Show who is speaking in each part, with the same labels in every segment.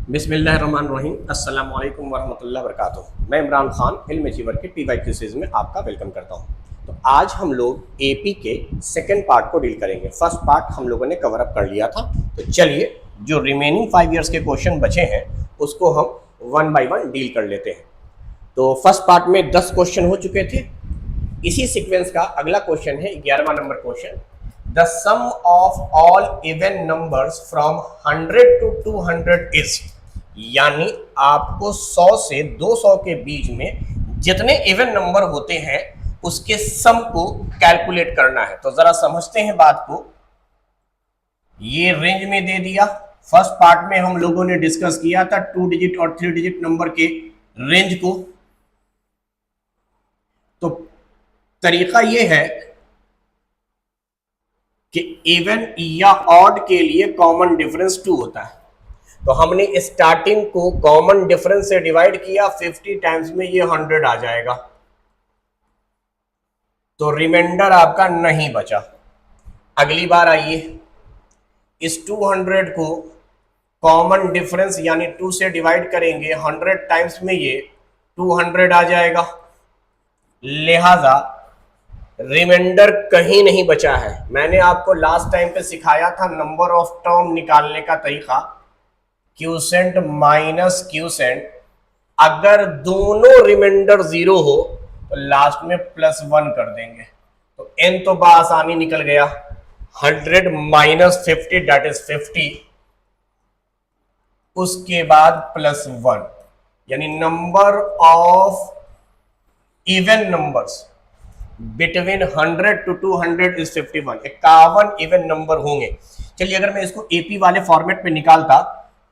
Speaker 1: बिस्मिल्लाहिर्रहमानिर्रहीम अस्सलाम वालेकुम वरहमतुल्लाहि वबरकातुहू। मैं इमरान खान इल्म अचीवर के PYQ सीरीज में आपका वेलकम करता हूं। तो आज हम लोग एपी के सेकंड पार्ट को डील करेंगे। फर्स्ट पार्ट हम लोगों ने कवर अप कर लिया था। तो चलिए जो रिमेनिंग 5 ईयर्स के क्वेश्चन बचे हैं उसको हम वन बाय वन डील कर लेते हैं। तो फर्स्ट पार्ट में 10 क्वेश्चन हो चुके थे। इसी सीक्वेंस का अगला क्वेश्चन है 11वां number question. The sum of all even numbers from 100 to 200 is, यानी आपको 100 से 200 के बीच में जितने इवन नंबर होते हैं उसके सम को कैलकुलेट करना है। तो जरा समझते हैं बात को। ये रेंज में दे दिया। फर्स्ट पार्ट में हम लोगों ने डिस्कस किया था 2 डिजिट और 3 डिजिट नंबर के रेंज को। तो तरीका यह है कि इवन या ऑड के लिए कॉमन डिफरेंस 2 होता है। तो हमने स्टार्टिंग को कॉमन डिफरेंस से डिवाइड किया, 50 टाइम्स में ये 100 आ जाएगा। तो रिमाइंडर आपका नहीं बचा। अगली बार आइए, इस 200 को कॉमन डिफरेंस यानी 2 से डिवाइड करेंगे, 100 टाइम्स में ये 200 आ जाएगा। लिहाजा रिमाइंडर कहीं नहीं बचा है। मैंने आपको लास्ट टाइम पे सिखाया था नंबर ऑफ टर्म निकालने का तरीका, क्यूसेंट माइनस क्यूसेंट। अगर दोनों रिमाइंडर 0 हो तो लास्ट में +1 कर देंगे। तो n तो बआसानी निकल गया। 100 माइनस 50 दैट इज 50, उसके बाद +1, यानी number of even numbers between 100 to 200 is 51। 51 even number होंगे। चलिए अगर मैं इसको एपी वाले फॉर्मेट पे निकालता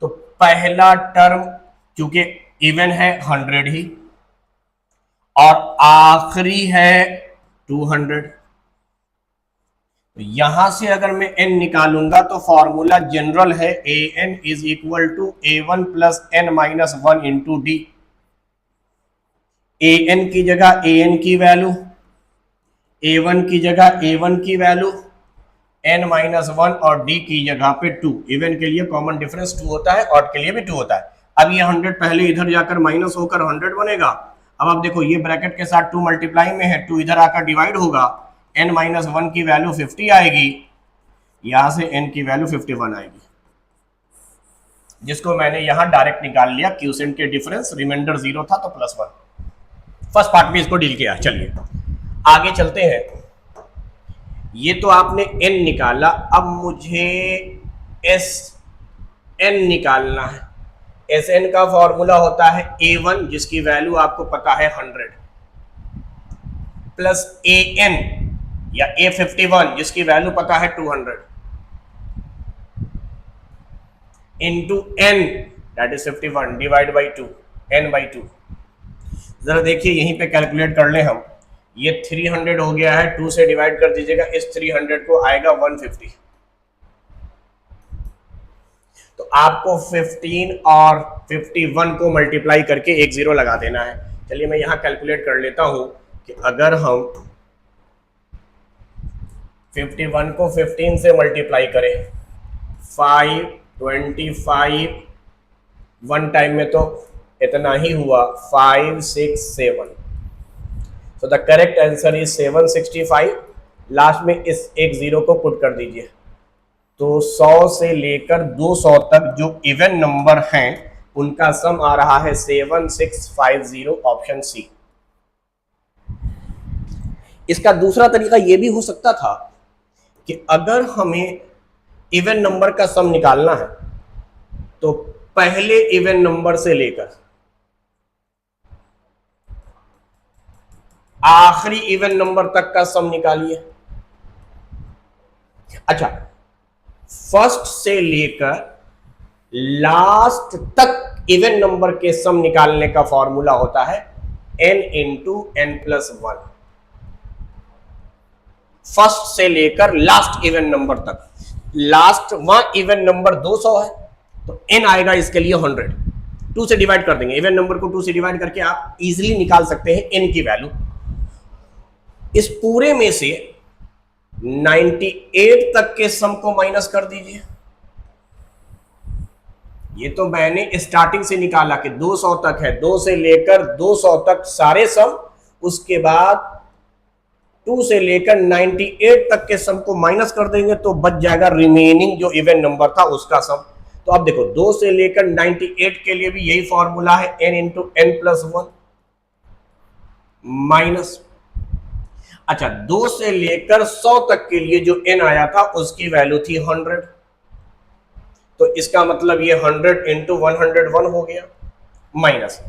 Speaker 1: तो पहला टर्म क्योंकि इवन है 100 ही और आखिरी है 200। तो यहां से अगर मैं n निकालूंगा तो फॉर्मूला जनरल है an is equal to a1 plus n minus 1 into d. an की जगह an की वैल्यू, a1 की जगह a1 की वैल्यू, n माइनस 1 और d की जगह पे 2। इवन के लिए कॉमन डिफरेंस 2 होता है, ऑड के लिए भी 2 होता है। अब ये 100 पहले इधर जाकर माइनस होकर 100 बनेगा। अब आप देखो ये ब्रैकेट के साथ 2 मल्टीप्लाई में है, 2 इधर आकर डिवाइड होगा, n माइनस 1 की वैल्यू 50 आएगी, यहां से n की वैल्यू 51 आएगी, जिसको मैंने यहां डायरेक्ट निकाल लिया। क्यूसेंट के डिफरेंस रिमाइंडर 0 था तो +1। फर्स्ट पार्ट में इसको डील किया। चलिए आगे चलते हैं। ये तो आपने n निकाला, अब मुझे Sn निकालना है। Sn का फॉर्मूला होता है a1 जिसकी वैल्यू आपको पता है 100 प्लस an या a51 जिसकी वैल्यू पता है 200 into n that is 51 divide by 2, n by 2। जरा देखिए यहीं पे कैलकुलेट कर ले हम। ये 300 हो गया है, 2 से डिवाइड कर दीजिएगा, इस 300 को आएगा 150। तो आपको 15 और 51 को मल्टीप्लाई करके एक 0 लगा देना है। चलिए मैं यहां कैलकुलेट कर लेता हूं कि अगर हम 51 को 15 से मल्टीप्लाई करें, 5, 25, वन टाइम में तो इतना ही हुआ, 5, 6, 7। So the correct answer is 765। Last में इस एक 0 को पुट कर दीजिए। तो 100 से लेकर 200 तक जो इवन नंबर हैं उनका सम आ रहा है 7650, ऑप्शन सी। इसका दूसरा तरीका यह भी हो सकता था कि अगर हमें इवन नंबर का सम निकालना है तो पहले इवन नंबर से लेकर आखिरी इवन नंबर तक का सम निकालिए। अच्छा, फर्स्ट से लेकर लास्ट तक इवन नंबर के सम निकालने का फॉर्मूला होता है n into n plus 1। First से लेकर लास्ट इवन नंबर तक। लास्ट वहां इवन नंबर 200 है तो n आएगा इसके लिए 100। 2 से डिवाइड कर देंगे, इवन नंबर को 2 से डिवाइड करके आप इजीली निकाल सकते हैं n की वैल्यू। इस पूरे में से 98 तक के सम को माइनस कर दीजिए। ये तो मैंने स्टार्टिंग से निकाला कि 200 तक है, 2 से लेकर 200 तक सारे सम, उसके बाद 2 से लेकर 98 तक के सम को माइनस कर देंगे तो बच जाएगा रिमेनिंग जो इवन नंबर था उसका सम। तो अब देखो 2 से लेकर 98 के लिए भी यही फॉर्मूला है, n into n plus 1 minus, अच्छा 2 से लेकर 100 तक के लिए जो n आया था उसकी वैल्यू थी 100, तो इसका मतलब ये 100 इंटू 101 हो गया, माइनस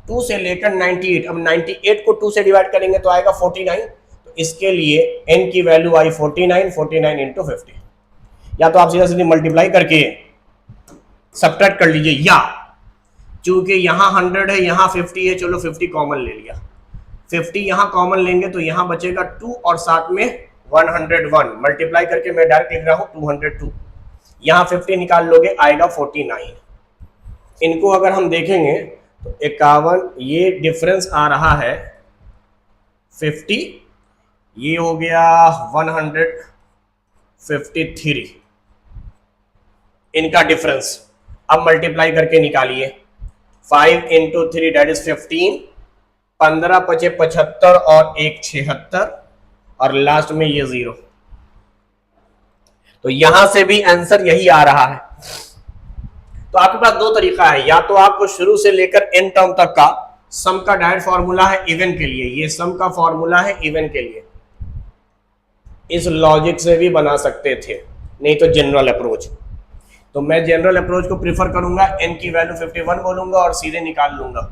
Speaker 1: 2 से लेकर 98, अब 98 को 2 से डिवाइड करेंगे तो आएगा 49, तो इसके लिए n की वैल्यू आई 49, 49 इंटू 50, या तो आप सीधा सीधी मल्टीप्लाई करके सब्ट्रैक्ट कर लीजिए, या चूंकि यहां 100 है यहां 50 है, चलो 50 कॉमन ले लिया, 50 यहां कॉमन लेंगे तो यहां बचेगा 2 और साथ में 101, मल्टीप्लाई करके मैं डायरेक्ट लिख रहा हूं 202, यहां 50 निकाल लोगे आएगा 49। इनको अगर हम देखेंगे तो 51, ये डिफरेंस आ रहा है 50, ये हो गया 153, इनका डिफरेंस अब मल्टीप्लाई करके निकालिए, 5 इंटू 3 डेट इज 15, 15 पचे 75 और 1 76 और लास्ट में ये 0, तो यहां से भी आंसर यही आ रहा है। तो आपके पास दो तरीका है, या तो आपको शुरू से लेकर एन टर्म तक का सम का डायरेक्ट फॉर्मूला है इवन के लिए, ये सम का फॉर्मूला है इवन के लिए, इस लॉजिक से भी बना सकते थे, नहीं तो जनरल अप्रोच, तो मैं जनरल अप्रोच को प्रीफर करूंगा, n की वैल्यू 51 बोलूंगा और सीधे निकाल लूंगा।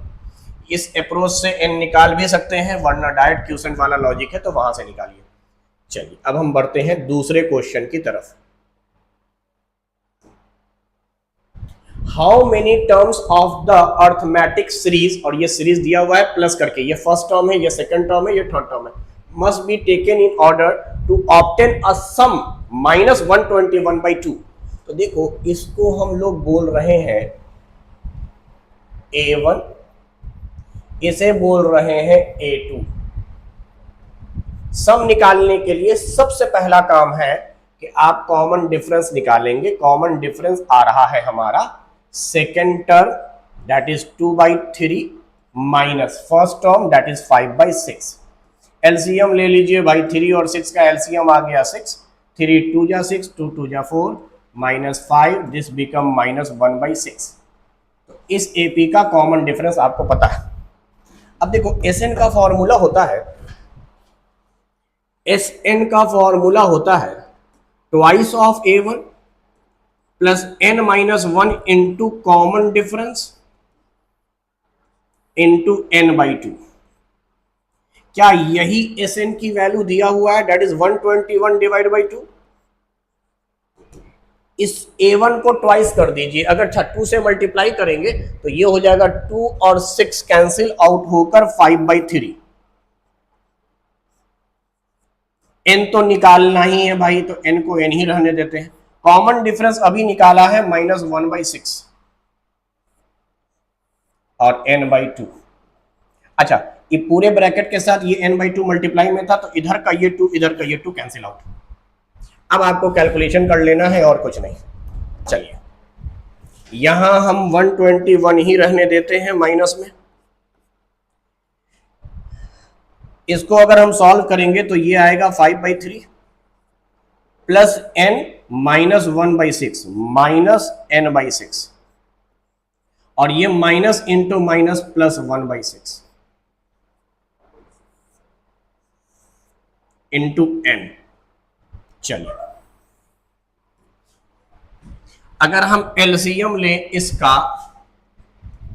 Speaker 1: इस अप्रोच से n निकाल भी सकते हैं, वरना डायरेक्ट क्यूसेंट वाला लॉजिक है तो वहां से निकालिए। चलिए अब हम बढ़ते हैं दूसरे क्वेश्चन की तरफ। How many terms of the arithmetic series, और ये सीरीज दिया हुआ है प्लस करके, ये फर्स्ट टर्म है, ये सेकंड टर्म है, ये थर्ड टर्म है, must be taken in order to obtain a sum minus 121/2। तो देखो इसको हम लोग बोल रहे हैं A1, इसे बोल रहे हैं A2। सम निकालने के लिए सबसे पहला काम है कि आप कॉमन डिफरेंस निकालेंगे। कॉमन डिफरेंस आ रहा है हमारा second term that is 2/3 minus first term that is 5/6। LCM ले लीजिए भाई, 3 और 6 का एलसीएम आ गया 6, 3 2 जा 6, 2 2 जा 4 माइनस 5, दिस बिकम माइनस 1/6। तो इस एपी का कॉमन डिफरेंस आपको पता है। अब देखो एसएन का फॉर्मूला होता है, एसएन का फॉर्मूला होता है twice of A1 plus n minus 1 into common difference into n/2। क्या यही एसएन की वैल्यू दिया हुआ है, दैट इज 121 डिवाइड बाई 2। इस A1 को ट्वाइस कर दीजिए, अगर 2 से मल्टीप्लाई करेंगे तो ये हो जाएगा 2 और 6 कैंसिल आउट होकर 5/3। n तो निकालना ही है भाई, तो n को n ही रहने देते हैं। कॉमन डिफरेंस अभी निकाला है माइनस 1/6 और n/2। अच्छा ये पूरे ब्रैकेट के साथ ये n/2 मल्टीप्लाई में था, तो इधर का ये 2 इधर का ये 2 कैंसिल आउट। अब आपको कैलकुलेशन कर लेना है और कुछ नहीं। चलिए यहां हम 121 ही रहने देते हैं माइनस में। इसको अगर हम सॉल्व करेंगे तो ये आएगा 5/3 plus n minus 1/6 minus n/6, और ये minus into minus plus 1/6 into n। चलिए अगर हम एलसीएम लें इसका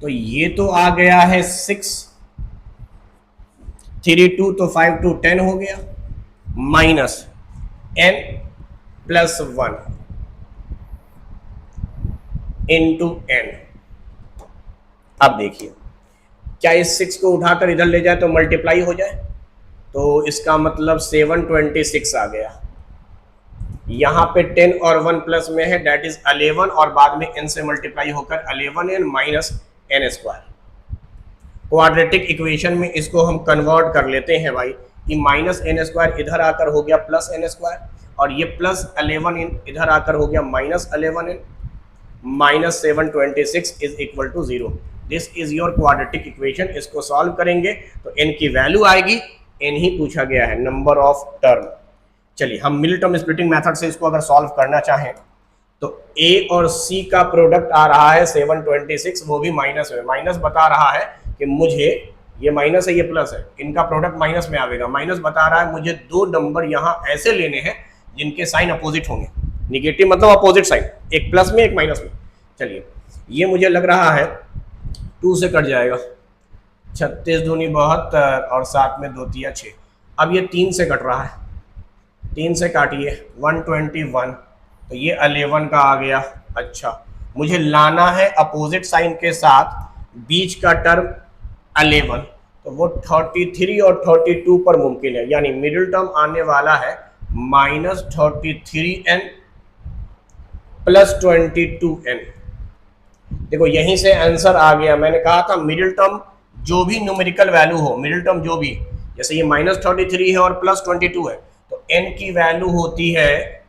Speaker 1: तो ये तो आ गया है 6, 3 2 तो 5 2 10 हो गया, minus n plus 1 into n। अब देखिए क्या इस 6 को उठाकर इधर ले जाए तो मल्टीप्लाई हो जाए, तो इसका मतलब 726 आ गया। यहां पे 10 और 1 प्लस में है दैट इज 11, और बाद में n से मल्टीप्लाई होकर 11n minus n square. Quadratic equation में इसको हम कन्वर्ट कर लेते हैं भाई, कि माइनस n स्क्वायर इधर आकर हो गया प्लस n स्क्वायर, और ये प्लस 11n इधर आकर हो गया minus 11n, -726 is equal to 0। This is your quadratic equation. इसको सॉल्व करेंगे तो n की वैल्यू आएगी, n ही पूछा गया है, नंबर ऑफ टर्म। चलिए हम मिडिल टर्म स्प्लिटिंग मेथड से इसको अगर सॉल्व करना चाहें तो a और c का प्रोडक्ट आ रहा है 726, वो भी माइनस में। माइनस बता रहा है कि मुझे, ये माइनस है ये प्लस है, इनका प्रोडक्ट माइनस में आएगा। माइनस बता रहा है मुझे दो नंबर यहाँ ऐसे लेने हैं जिनके साइन अपोजिट होंगे। निगेटिव मतलब अपोजिट साइन, एक प्लस में एक माइनस में। चलिए ये मुझे लग रहा है 2 से कट जाएगा, 36 दूनी 72 और 7 में 2 तिया 6। अब ये 3 से कट रहा है, 3 से काटिए 121, तो ये 11 का आ गया। अच्छा मुझे लाना है अपोजिट साइन के साथ बीच का टर्म 11, तो वो 33 और 32 पर मुमकिन है, यानी मिडिल टर्म आने वाला है -33n + 22n। देखो यहीं से आंसर आ गया। मैंने कहा था मिडिल टर्म जो भी न्यूमेरिकल वैल्यू हो, मिडिल टर्म जो भी, जैसे ये -33 है और +22 है, तो n की वैल्यू होती है,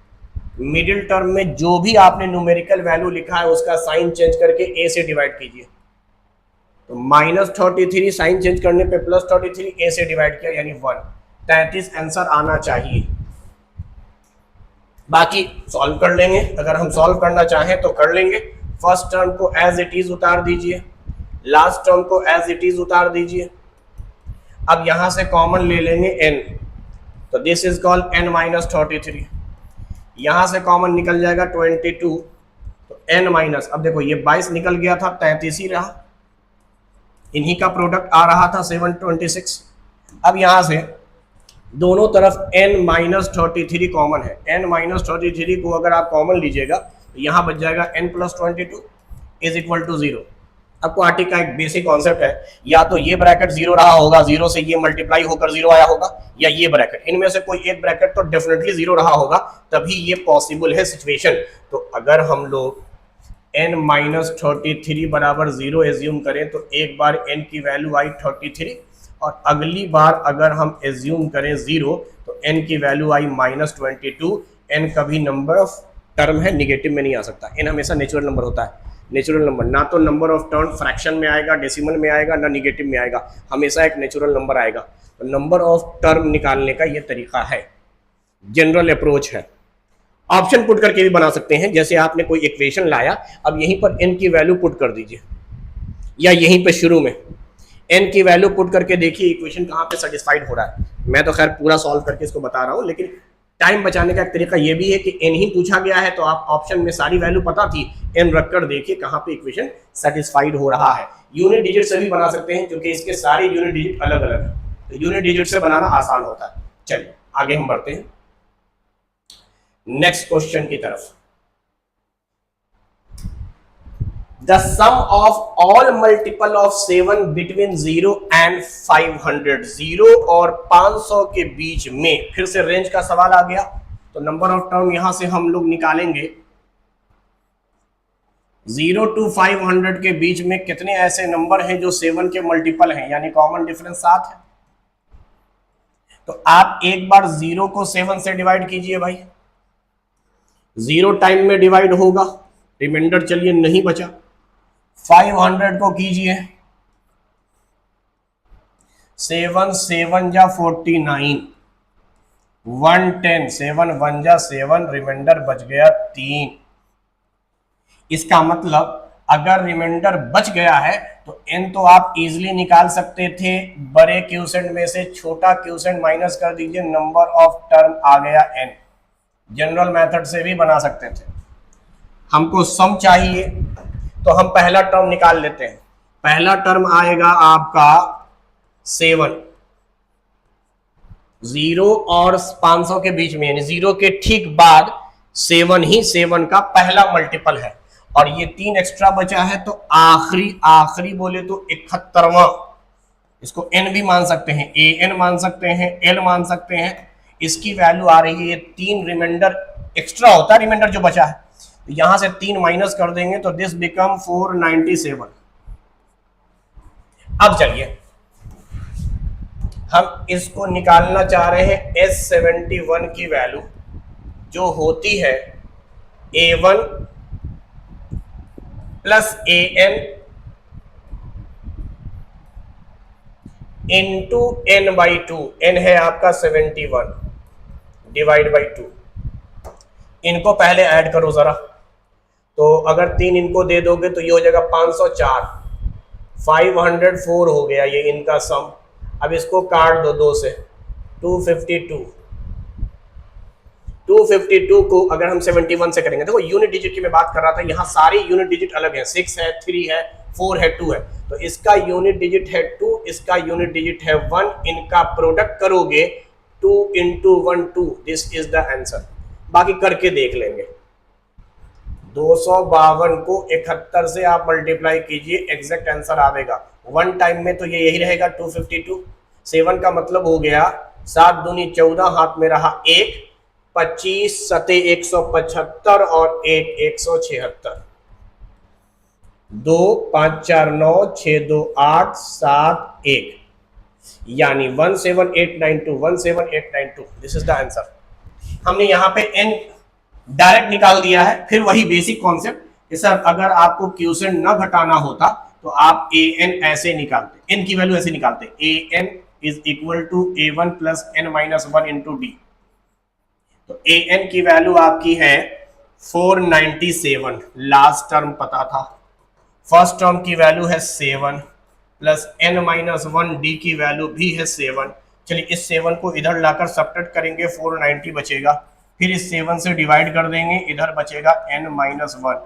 Speaker 1: मिडिल टर्म में जो भी आपने न्यूमेरिकल वैल्यू लिखा है उसका साइन चेंज करके a से डिवाइड कीजिए। तो -33 साइन चेंज करने पे +33 a से डिवाइड किया यानी 1, 33 आंसर आना चाहिए। बाकी सॉल्व कर लेंगे, अगर हम सॉल्व करना चाहें तो कर लेंगे। फर्स्ट टर्म को एज इट इज उतार दीजिए, लास्ट टर्म को एज इट इज उतार दीजिए। अब यहां से कॉमन ले लेंगे n, तो दिस इज कॉल्ड n - 33। यहां से कॉमन निकल जाएगा 22, तो n माइनस, अब देखो ये 22 निकल गया था, 33 ही रहा। इन्हीं का प्रोडक्ट आ रहा था 726। अब यहां से दोनों तरफ n - 33 कॉमन है। n - 33 को अगर आप कॉमन लीजिएगा तो यहाँ बच जाएगा n + 22 इज इक्वल टू 0। अब क्वाड्रेटिक का एक बेसिक कॉन्सेप्ट है, या तो ये ब्रैकेट 0 रहा होगा, 0 से ये मल्टीप्लाई होकर 0 आया होगा, या ये ब्रैकेट, इनमें से कोई एक ब्रैकेट तो डेफिनेटली 0 रहा होगा, तभी ये पॉसिबल है सिचुएशन। तो अगर हम लोग n - 33 बराबर 0 एज्यूम करें तो एक बार n की वैल्यू आई 33, और अगली बार अगर हम एज्यूम करें 0 तो n की वैल्यू आई -22। n कभी नंबर ऑफ टर्म है, निगेटिव में नहीं आ सकता। n हमेशा नेचुरल नंबर होता है। नेचुरल नंबर ना तो नंबर ऑफ टर्म फ्रैक्शन में आएगा, डेसिमल में आएगा, ना निगेटिव में आएगा, हमेशा एक नेचुरल नंबर आएगा। तो नंबर ऑफ टर्म निकालने का ये तरीका है, जनरल अप्रोच है। ऑप्शन पुट करके भी बना सकते हैं, जैसे आपने कोई इक्वेशन लाया, अब यहीं पर n की वैल्यू पुट कर दीजिए, या यहीं पे शुरू में n की वैल्यू पुट करके देखिए इक्वेशन कहाँ पे सेटिस्फाइड हो रहा है। मैं तो खैर पूरा सॉल्व करके इसको बता रहा हूँ, लेकिन टाइम बचाने का एक तरीका ये भी है कि n ही पूछा गया है, तो आप ऑप्शन में सारी वैल्यू पता थी, n रखकर देखिए कहाँ पे इक्वेशन सेटिस्फाइड हो रहा है। यूनिट डिजिट से भी बना सकते हैं, क्योंकि इसके सारे यूनिट डिजिट अलग अलग है, तो यूनिट डिजिट से बनाना आसान होता है। चलिए आगे हम बढ़ते हैं नेक्स्ट क्वेश्चन की तरफ। The sum of all multiple of 7 between 0 and 500, 0 और 500 के बीच में, फिर से रेंज का सवाल आ गया, तो नंबर ऑफ टर्म यहां से हम लोग निकालेंगे। 0 to 500 के बीच में कितने ऐसे नंबर हैं जो 7 के मल्टीपल हैं, यानी कॉमन डिफरेंस 7 है। तो आप एक बार 0 को 7 से डिवाइड कीजिए भाई, 0 टाइम में डिवाइड होगा, रिमाइंडर चलिए नहीं बचा। 500 को कीजिए, 7 7 जा 49, 110, 7 1 जा 7, रिमाइंडर बच गया 3। इसका मतलब अगर रिमाइंडर बच गया है तो n तो आप इजीली निकाल सकते थे, बड़े क्यूसेंट में से छोटा क्यूसेंट माइनस कर दीजिए, नंबर ऑफ टर्म आ गया n। जनरल मेथड से भी बना सकते थे। हमको सम चाहिए तो हम पहला टर्म निकाल लेते हैं। पहला टर्म आएगा आपका 7, 0 और 500 के बीच में, यानी 0 के ठीक बाद 7 ही 7 का पहला मल्टीपल है, और ये 3 एक्स्ट्रा बचा है, तो आखिरी बोले तो 71वां, इसको n भी मान सकते हैं, an मान सकते हैं, l मान सकते हैं, इसकी वैल्यू आ रही है, ये 3 रिमाइंडर एक्स्ट्रा होता है, रिमाइंडर जो बचा है, तो यहां से 3 माइनस कर देंगे तो दिस बिकम 497। अब चलिए हम इसको निकालना चाह रहे हैं S71 की वैल्यू, जो होती है A1 plus a n into n by two, एन है आपका 71 डिवाइड बाई 2। इनको पहले ऐड करो जरा, तो अगर 3 इनको दे दोगे तो ये हो जाएगा 504, 504 हो गया ये इनका सम। अब इसको काट दो 2 से, 252 को अगर हम 71 से करेंगे, देखो यूनिट डिजिट की मैं बात कर रहा था, यहाँ सारी यूनिट डिजिट अलग है, 6 है, 3 है, 4 है, 2 है, तो इसका यूनिट डिजिट है 2, इसका यूनिट डिजिट है 1, इनका प्रोडक्ट करोगे 2 into 1 2, this is the answer. बाकी करके देख लेंगे। 252 को 71 से आप मल्टीप्लाई कीजिए, एग्जैक्ट आंसर आएगा। 1 टाइम में तो ये यही रहेगा 252। 7 का मतलब हो गया 7 दूनी 14, हाथ में रहा 1, 25 सते 175 और 1 176। 2 5 4 9 6 2 8 7 1, यानी 17892, 17892, दिस इज द आंसर। हमने यहाँ पे n डायरेक्ट निकाल दिया है। फिर वही बेसिक कॉन्सेप्ट कि सर अगर आपको क्यूसेंट न घटाना होता तो आप ए एन ऐसे निकालते, एन की वैल्यू ऐसे निकालते, A N is equal to A one plus N minus 1 into D. तो ए एन की वैल्यू आपकी है 497, लास्ट टर्म पता था। फर्स्ट टर्म की वैल्यू है 7 प्लस एन माइनस 1 डी की वैल्यू भी है 7। चलिए इस 7 को इधर लाकर सब्ट्रैक्ट करेंगे, 490 बचेगा, फिर इस 7 से डिवाइड कर देंगे, इधर बचेगा n माइनस 1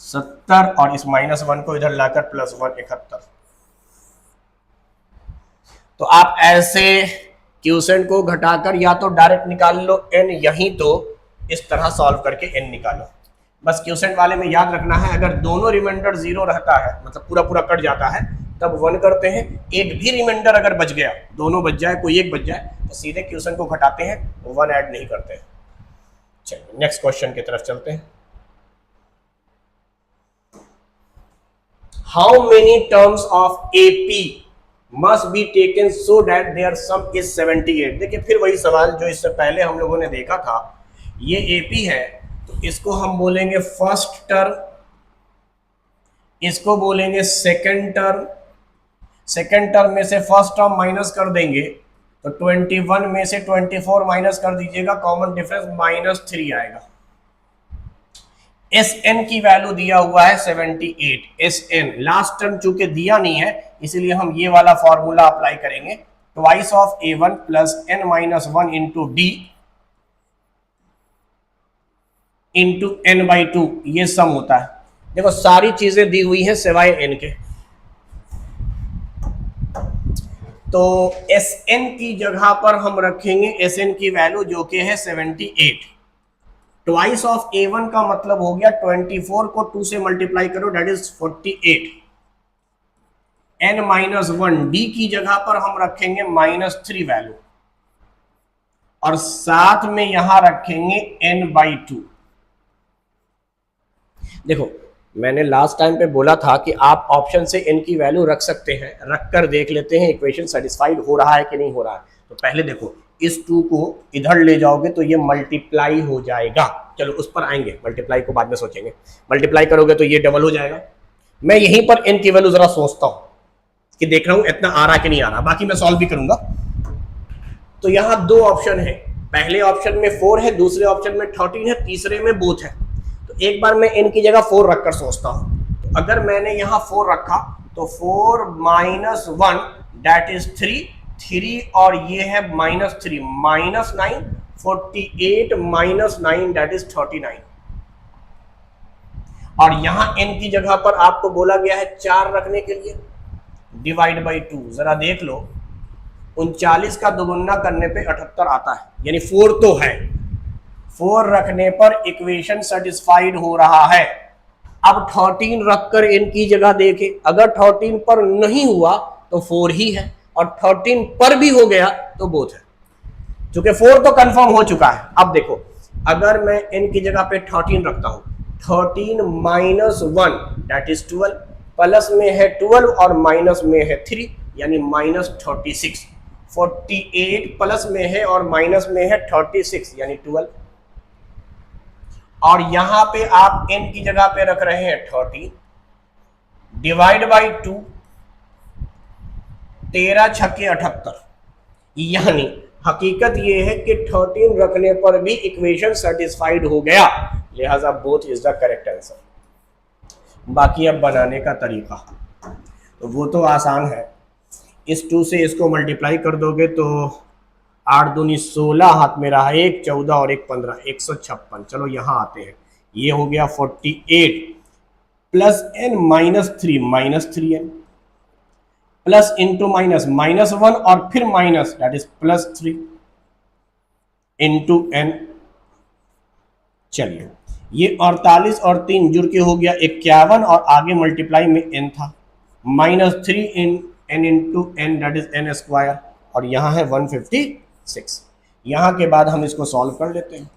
Speaker 1: 70, और इस माइनस 1 को इधर लाकर प्लस 1 71। तो आप ऐसे क्यूसेंट को घटाकर या तो डायरेक्ट निकाल लो n, यहीं तो इस तरह सॉल्व करके n निकालो। बस क्यूसेंट वाले में याद रखना है, अगर दोनों रिमाइंडर 0 रहता है, मतलब पूरा पूरा कट जाता है, तब 1 करते हैं। एक भी रिमाइंडर अगर बच गया, दोनों बच जाए, कोई एक बच जाए, तो सीधे क्वेश्चन को घटाते हैं, 1 ऐड नहीं करते हैं। चलिए नेक्स्ट क्वेश्चन की तरफ चलते हैं। How many terms of AP must be taken so that their sum is 78। देखिए फिर वही सवाल जो इससे पहले हम लोगों ने देखा था। ये एपी है तो इसको हम बोलेंगे फर्स्ट टर्म, इसको बोलेंगे सेकंड टर्म। सेकंड टर्म में से फर्स्ट टर्म माइनस कर देंगे तो 21 में से 24 माइनस कर दीजिएगा, कॉमन डिफरेंस -3 आएगा। एस एन की वैल्यू दिया हुआ है 78, एस एन लास्ट टर्म चूंकि दिया नहीं है इसीलिए हम ये वाला फॉर्मूला अप्लाई करेंगे, twice of a1 plus n minus 1 into D into n by 2, ये सम होता है। देखो सारी चीजें दी हुई हैं सिवाय n के, तो Sn की जगह पर हम रखेंगे Sn की वैल्यू जो कि है 78। ट्वाइस ऑफ A1 का मतलब हो गया 24 को 2 से मल्टीप्लाई करो, that is 48। n minus 1 D की जगह पर हम रखेंगे -3 वैल्यू, और साथ में यहां रखेंगे n बाई 2। देखो मैंने लास्ट टाइम पे बोला था कि आप ऑप्शन से n की वैल्यू रख सकते हैं, रखकर देख लेते हैं इक्वेशन सेटिस्फाइड हो रहा है कि नहीं हो रहा है। तो पहले देखो इस 2 को इधर ले जाओगे तो ये मल्टीप्लाई हो जाएगा, चलो उस पर आएंगे, मल्टीप्लाई को बाद में सोचेंगे। मल्टीप्लाई करोगे तो ये डबल हो जाएगा। मैं यहीं पर n की वैल्यू जरा सोचता हूं कि देख रहा हूं इतना आ रहा कि नहीं आ रहा, बाकी मैं सॉल्व भी करूंगा। तो यहां 2 ऑप्शन है, पहले ऑप्शन में 4 है, दूसरे ऑप्शन में 13 है, तीसरे में बोथ है। एक बार मैं n की जगह 4 रखकर सोचता हूं, तो अगर मैंने यहां 4 रखा तो 4 माइनस 1 दैट इज 3 और ये है -3 -9, 48 माइनस 9 दैट इज 39। और यहां n की जगह पर आपको बोला गया है 4 रखने के लिए, डिवाइड बाई 2। जरा देख लो 39 का दोगुना करने पे 78 आता है, यानी 4 तो है, 4 रखने पर इक्वेशन सेटिस्फाइड हो रहा है। अब 13 रखकर n की जगह देखें, अगर 13 पर नहीं हुआ तो 4 ही है, और 13 पर भी हो गया तो बोथ है, क्योंकि 4 तो कंफर्म हो चुका है। अब देखो अगर मैं n की जगह पे 13 रखता हूं, 13 माइनस 1 दैट इज 12, प्लस में है 12 और माइनस में है 3 यानी -36। 48 प्लस में है और माइनस में है 36 यानी 12। और यहां पे आप n की जगह पे रख रहे हैं 30 डिवाइड बाई 2, 13 छक्के 78। यानी हकीकत ये है कि 13 रखने पर भी इक्वेशन सेटिस्फाइड हो गया, लिहाजा both is the correct answer. बाकी अब बनाने का तरीका तो वो तो आसान है, इस 2 से इसको मल्टीप्लाई कर दोगे तो 8 दूनी 16, हाथ में रहा 1, 14 और 1 15, 156। चलो यहाँ आते हैं, ये हो गया 48 plus n minus 3n plus into minus -1 और फिर minus that is plus 3 into n। चलिए ये 48 और 3 जुड़ के हो गया 51 और आगे मल्टीप्लाई में n था -3 इन n into n that is n square और यहाँ है 156। यहाँ के बाद हम इसको सॉल्व कर लेते हैं।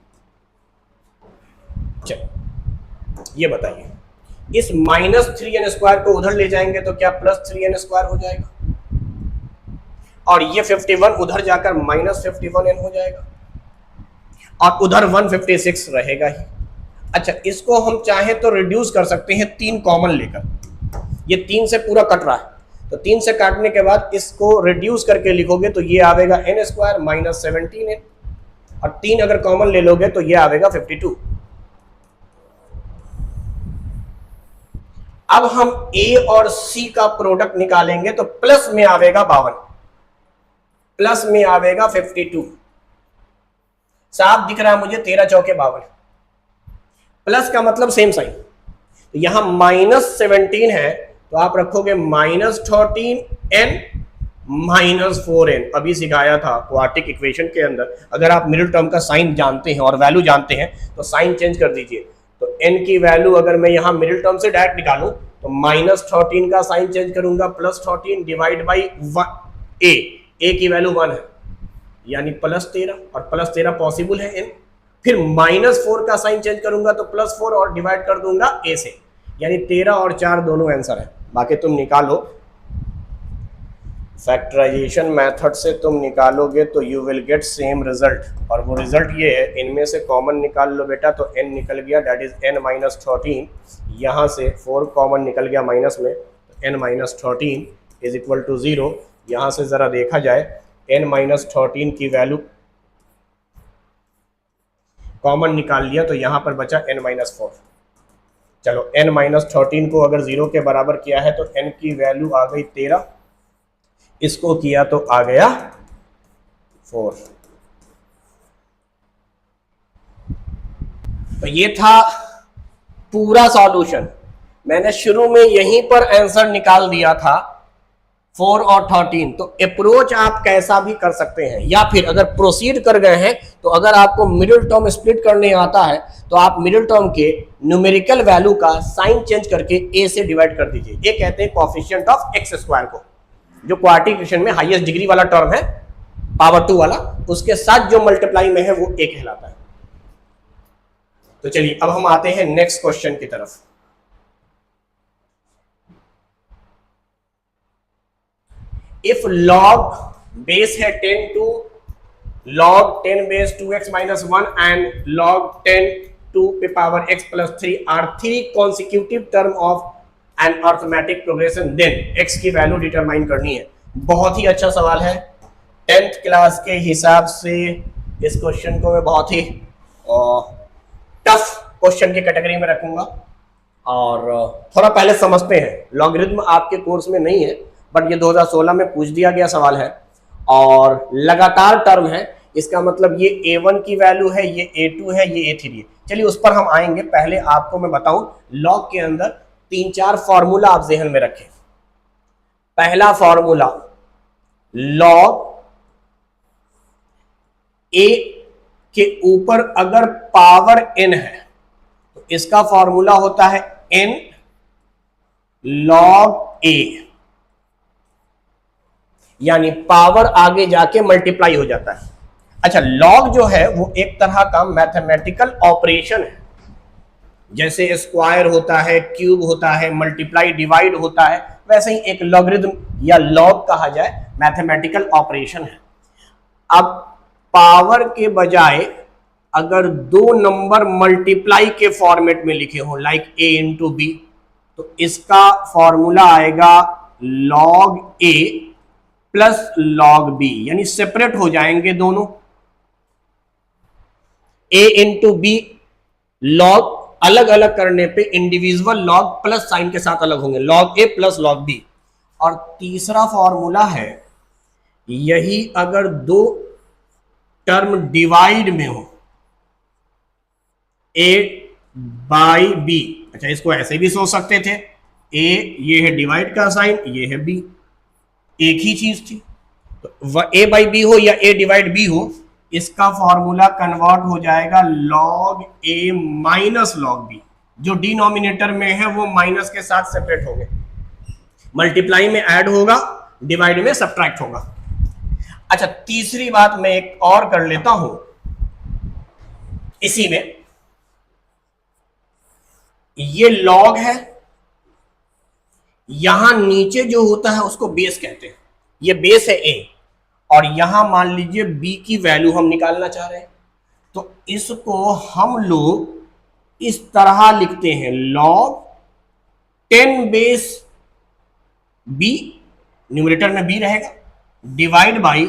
Speaker 1: चलिए ये बताइए, इस -3n स्क्वायर को उधर ले जाएंगे तो क्या +3n स्क्वायर हो जाएगा, और ये 51 उधर जाकर -51n हो जाएगा और उधर 156 रहेगा ही। अच्छा इसको हम चाहें तो रिड्यूस कर सकते हैं 3 कॉमन लेकर, ये 3 से पूरा कट रहा है तो 3 से काटने के बाद इसको रिड्यूस करके लिखोगे तो ये आवेगा n स्क्वायर -17n और 3 अगर कॉमन ले लोगे तो ये आवेगा 52। अब हम a और c का प्रोडक्ट निकालेंगे तो प्लस में आवेगा 52, प्लस में आवेगा 52। साफ दिख रहा है मुझे, 13 चौके 52, प्लस का मतलब सेम साइन। तो यहां -17 है तो आप रखोगे -13n -4n। अभी सिखाया था क्वाड्रेटिक इक्वेशन के अंदर, अगर आप मिडिल टर्म का साइन जानते हैं और वैल्यू जानते हैं तो साइन चेंज कर दीजिए। तो n की वैल्यू अगर मैं यहाँ मिडिल टर्म से डायरेक्ट निकालूं तो -13 का साइन चेंज करूंगा +13 डिवाइड बाई a की वैल्यू 1 है यानी +13 और +13 पॉसिबल है n। फिर -4 का साइन चेंज करूंगा तो +4 और डिवाइड कर दूंगा a से, यानी 13 और 4 दोनों आंसर है। बाकी तुम निकालो, फैक्टराइजेशन मेथड से तुम निकालोगे तो you will get same result, और वो रिजल्ट ये है, इनमें से कॉमन निकाल लो बेटा तो n निकल गया दैट इज n -13, यहाँ से 4 कॉमन निकल गया माइनस में तो n -13 इज इक्वल टू 0। यहाँ से ज़रा देखा जाए n -13 की वैल्यू कॉमन निकाल लिया तो यहाँ पर बचा n -4। चलो n -13 को अगर 0 के बराबर किया है तो n की वैल्यू आ गई 13, इसको किया तो आ गया 4। तो ये था पूरा सॉल्यूशन। मैंने शुरू में यहीं पर आंसर निकाल दिया था 4 और 13। तो अप्रोच आप कैसा भी कर सकते हैं, या फिर अगर प्रोसीड कर गए हैं तो अगर आपको मिडिल टर्म स्प्लिट करने आता है तो आप मिडिल टर्म के न्यूमेरिकल वैल्यू का साइन चेंज करके a से डिवाइड कर दीजिए। ये कहते हैं कोएफिशिएंट ऑफ x स्क्वायर को, जो क्वाड्रेटिक इक्वेशन में हाईएस्ट डिग्री वाला टर्म है पावर 2 वाला, उसके साथ जो मल्टीप्लाई में है वो a कहलाता है। तो चलिए अब हम आते हैं नेक्स्ट क्वेश्चन की तरफ। इफ log बेस है 10 to log 10 base 2x minus 1 and log 10 to the power x plus 3 are 3 consecutive term of an arithmetic progression, then x की वैल्यू डिटरमाइन करनी है। बहुत ही अच्छा सवाल है, 10th क्लास के हिसाब से इस क्वेश्चन को मैं बहुत ही टफ क्वेश्चन की कैटेगरी में रखूंगा। और थोड़ा पहले समझते हैं, लॉगरिथम आपके कोर्स में नहीं है बट ये 2016 में पूछ दिया गया सवाल है और लगातार टर्म है, इसका मतलब ये a1 की वैल्यू है, ये a2 है, ये a3 है। चलिए उस पर हम आएंगे, पहले आपको मैं बताऊं लॉग के अंदर 3-4 फॉर्मूला आप ज़हन में रखें। पहला फॉर्मूला, लॉग a के ऊपर अगर पावर n है तो इसका फॉर्मूला होता है n log a, यानी पावर आगे जाके मल्टीप्लाई हो जाता है। अच्छा लॉग जो है वो एक तरह का मैथमेटिकल ऑपरेशन है, जैसे स्क्वायर होता है, क्यूब होता है, मल्टीप्लाई डिवाइड होता है, वैसे ही एक लॉगरिथम या लॉग कहा जाए मैथमेटिकल ऑपरेशन है। अब पावर के बजाय अगर दो नंबर मल्टीप्लाई के फॉर्मेट में लिखे हो लाइक a इंटू बी, तो इसका फॉर्मूला आएगा log a plus log b, यानी सेपरेट हो जाएंगे दोनों। a इंटू बी लॉग अलग अलग करने पे इंडिविजुअल लॉग प्लस साइन के साथ अलग होंगे, log a plus log b। और तीसरा फॉर्मूला है, यही अगर दो टर्म डिवाइड में हो, a बाई b, अच्छा इसको ऐसे भी सोच सकते थे, a ये है डिवाइड का साइन, ये है b, एक ही चीज थी। तो a बाई बी हो या a डिवाइड b हो, इसका फॉर्मूला कन्वर्ट हो जाएगा log a minus log b। जो डिनोमिनेटर में है वो माइनस के साथ सेपरेट होंगे, मल्टीप्लाई में ऐड होगा, डिवाइड में सब्ट्रैक्ट होगा। अच्छा, तीसरी बात मैं एक और कर लेता हूं इसी में, ये log है, यहां नीचे जो होता है उसको बेस कहते हैं, ये बेस है a, और यहां मान लीजिए b की वैल्यू हम निकालना चाह रहे हैं, तो इसको हम लोग इस तरह लिखते हैं, log 10 बेस b, न्यूमरेटर में b रहेगा, divide by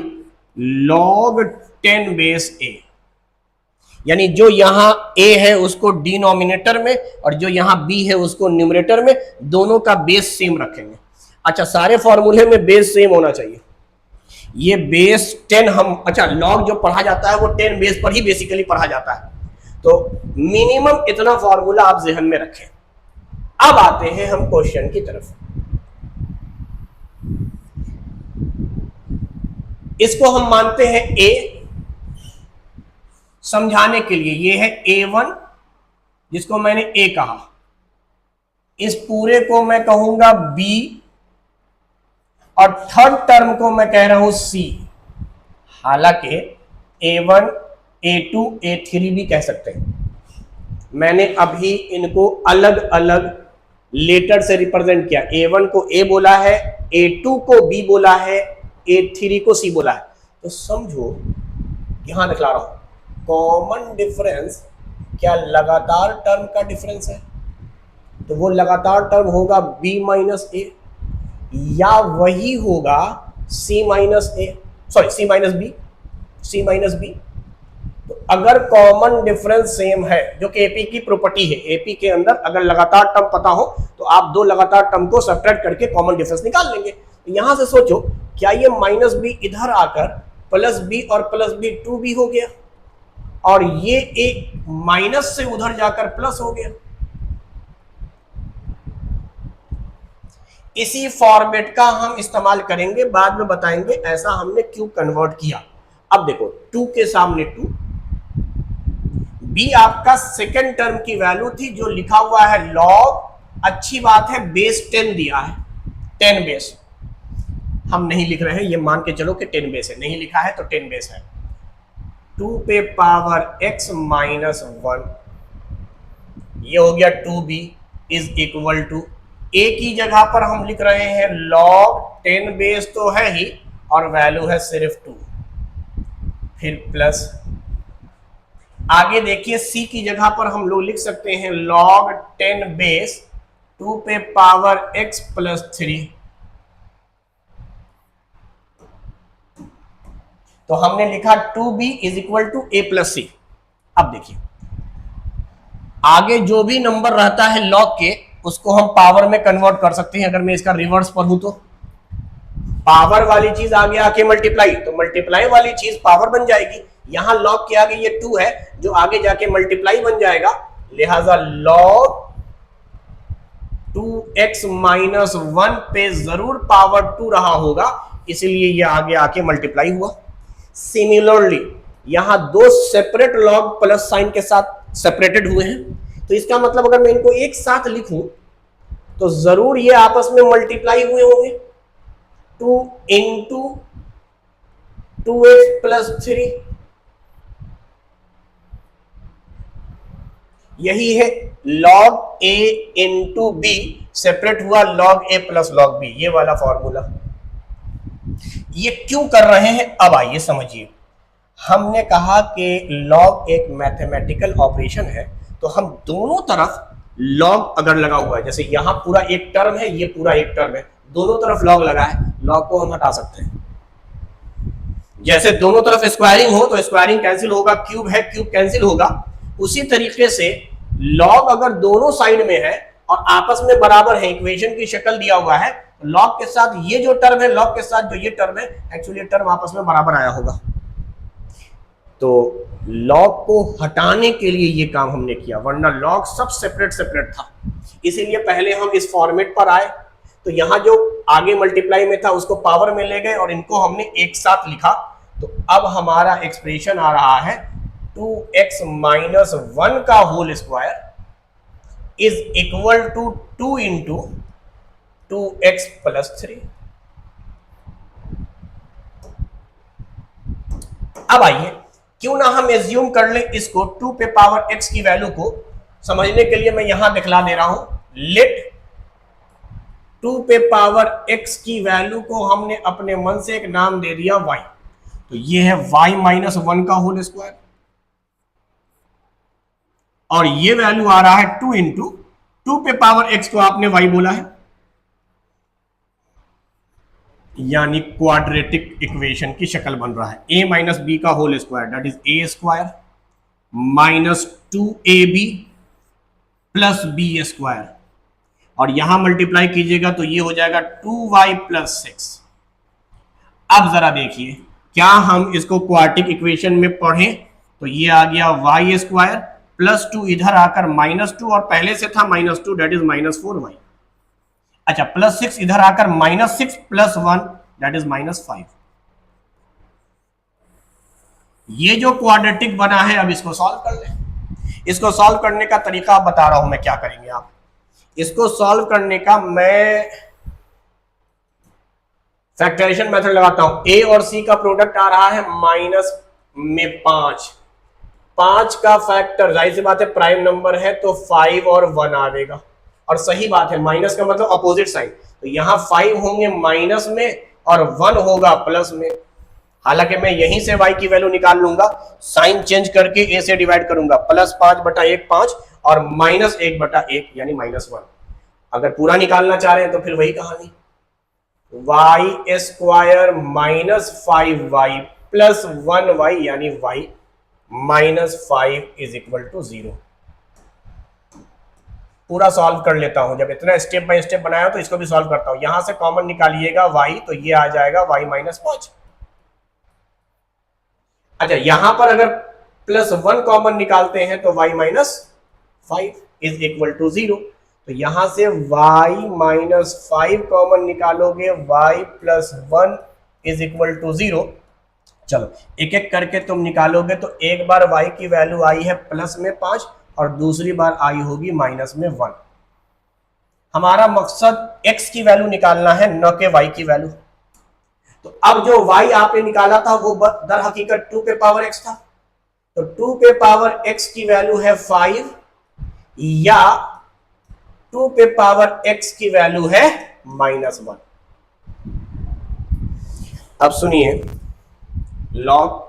Speaker 1: log 10 base a, यानी जो यहां a है उसको डिनोमिनेटर में और जो यहां b है उसको न्यूमरेटर में, दोनों का बेस सेम रखेंगे। अच्छा, सारे फॉर्मूले में बेस सेम होना चाहिए। ये बेस 10 हम, अच्छा log जो पढ़ा जाता है वो 10 बेस पर ही बेसिकली पढ़ा जाता है, तो मिनिमम इतना फॉर्मूला आप जहन में रखें। अब आते हैं हम क्वेश्चन की तरफ। इसको हम मानते हैं a, समझाने के लिए ये है a1 जिसको मैंने a कहा, इस पूरे को मैं कहूंगा b, और थर्ड टर्म को मैं कह रहा हूं c। हालांकि a1 a2 a3 भी कह सकते हैं, मैंने अभी इनको अलग अलग लेटर से रिप्रेजेंट किया, a1 को a बोला है, a2 को b बोला है, a3 को c बोला है। तो समझो यहां दिखला रहा हूं, कॉमन डिफरेंस क्या लगातार टर्म का डिफरेंस है, तो वो लगातार टर्म होगा b माइनस a, या वही होगा c minus a, sorry c minus b, c minus b। तो अगर कॉमन डिफरेंस सेम है, जो कि एपी की प्रॉपर्टी है, एपी के अंदर अगर लगातार टर्म पता हो तो आप दो लगातार टर्म को सब्ट्रैक्ट करके कॉमन डिफरेंस निकाल लेंगे। तो यहां से सोचो, क्या ये माइनस बी इधर आकर प्लस बी और प्लस बी 2b हो गया, और ये एक माइनस से उधर जाकर प्लस हो गया। इसी फॉर्मेट का हम इस्तेमाल करेंगे, बाद में बताएंगे ऐसा हमने क्यों कन्वर्ट किया। अब देखो 2 के सामने 2, b आपका सेकेंड टर्म की वैल्यू थी, जो लिखा हुआ है log, अच्छी बात है बेस 10 दिया है, 10 बेस हम नहीं लिख रहे हैं, ये मान के चलो कि 10 बेस है, नहीं लिखा है तो 10 बेस है। 2 पे पावर x माइनस 1, ये हो गया 2b is equal to, a की जगह पर हम लिख रहे हैं log 10 बेस तो है ही और वैल्यू है सिर्फ 2, फिर प्लस, आगे देखिए c की जगह पर हम लोग लिख सकते हैं log 10 बेस 2 पे पावर x प्लस 3, तो हमने लिखा 2b is equal to a plus C. अब देखिए आगे जो भी नंबर रहता है लॉग के, उसको हम पावर में कन्वर्ट कर सकते हैं। अगर मैं इसका रिवर्स पढ़ूं तो पावर वाली चीज आगे आके मल्टीप्लाई, तो मल्टीप्लाई वाली चीज पावर बन जाएगी। यहां लॉग के आगे ये 2 है जो आगे जाके मल्टीप्लाई बन जाएगा, लिहाजा log 2x माइनस 1 पे जरूर पावर 2 रहा होगा, इसलिए ये आगे आके मल्टीप्लाई हुआ। सिमिलरली यहां दो सेपरेट लॉग प्लस साइन के साथ सेपरेटेड हुए हैं, तो इसका मतलब अगर मैं इनको एक साथ लिखूं तो जरूर ये आपस में मल्टीप्लाई हुए होंगे। 2 इंटू 2x प्लस 3, यही है log a into b, separate हुआ log a plus log b, ये वाला फॉर्मूला। ये क्यों कर रहे हैं अब आइए समझिए। हमने कहा कि लॉग एक मैथमेटिकल ऑपरेशन है, तो हम दोनों तरफ लॉग अगर लगा हुआ है, जैसे यहां पूरा एक टर्म है, ये पूरा एक टर्म है, दोनों तरफ लॉग लगा है, लॉग को हम हटा सकते हैं। जैसे दोनों तरफ स्क्वायरिंग हो तो स्क्वायरिंग कैंसिल होगा, क्यूब है क्यूब कैंसिल होगा, उसी तरीके से लॉग अगर दोनों साइड में है और आपस में बराबर है, इक्वेशन की शक्ल दिया हुआ है, लॉग के साथ ये जो टर्म है, लॉग के साथ जो ये टर्म है, एक्चुअली टर्म आपस में बराबर आया होगा। तो लॉग को हटाने के लिए ये काम हमने किया, वरना लॉग सब सेपरेट सेपरेट था, इसीलिए पहले हम इस फॉर्मेट पर आए। तो यहां जो आगे मल्टीप्लाई में था उसको पावर में ले गए और इनको हमने एक साथ लिखा। तो अब हमारा एक्सप्रेशन आ रहा है 2x माइनस 1 का whole square is equal to 2 into 2x plus 3। अब आइए क्यों ना हम एज्यूम कर ले इसको 2 पे पावर x की वैल्यू को समझने के लिए मैं यहां दिखला दे रहा हूं। लेट 2 पे पावर x की वैल्यू को हमने अपने मन से एक नाम दे दिया y, तो ये है y माइनस 1 का होल स्क्वायर, और ये वैल्यू आ रहा है 2 इंटू 2 पे पावर x को आपने y बोला है, यानी क्वाड्रेटिक इक्वेशन की शक्ल बन रहा है। a माइनस बी का whole square that is a square minus 2ab plus b square, और यहां मल्टीप्लाई कीजिएगा तो ये हो जाएगा 2y प्लस 6। अब जरा देखिए, क्या हम इसको क्वाड्रेटिक इक्वेशन में पढ़ें तो ये आ गया y स्क्वायर प्लस 2 इधर आकर माइनस 2, और पहले से था minus 2 that is minus 4y। अच्छा, प्लस 6 इधर आकर minus 6 plus 1 that is minus 5। ये जो क्वाड्रेटिक बना है, अब इसको सॉल्व कर लें। इसको सॉल्व करने का तरीका बता रहा हूं मैं, क्या करेंगे आप। इसको सॉल्व करने का मैं फैक्टराइजेशन मेथड लगाता हूं। a और c का प्रोडक्ट आ रहा है माइनस में 5 का फैक्टर, जाहिर सी बात है प्राइम नंबर है तो 5 और 1 आएगा, और सही बात है माइनस का मतलब अपोजिट साइन, तो यहां 5 होंगे माइनस में और 1 होगा प्लस में। हालांकि मैं यहीं से y की वैल्यू निकाल लूंगा, साइन चेंज करके a से डिवाइड करूंगा, प्लस 5/1 5 और माइनस 1/1 यानी माइनस 1। अगर पूरा निकालना चाह रहे हैं तो फिर वही कहानी, y square minus 5y plus 1y यानी y minus 5 is equal to 0। पूरा सॉल्व कर लेता हूं, जब इतना स्टेप बाय स्टेप बनाया तो इसको भी सॉल्व करता हूं। यहां से कॉमन निकालिएगा y, तो ये आ जाएगा y माइनस 5। अच्छा, यहां पर अगर प्लस 1 कॉमन निकालते हैं तो y minus 5 is equal to 0। तो यहां से y माइनस 5 कॉमन निकालोगे, y plus 1 is equal to 0। चलो एक एक करके तुम निकालोगे तो एक बार y की वैल्यू आई है प्लस में 5 और दूसरी बार आई होगी माइनस में 1। हमारा मकसद x की वैल्यू निकालना है, न के y की वैल्यू। तो अब जो y आपने निकाला था वो दर हकीकत 2 पे पावर x था, तो 2 पे पावर x की वैल्यू है 5 या 2 पे पावर x की वैल्यू है माइनस 1। अब सुनिए, लॉग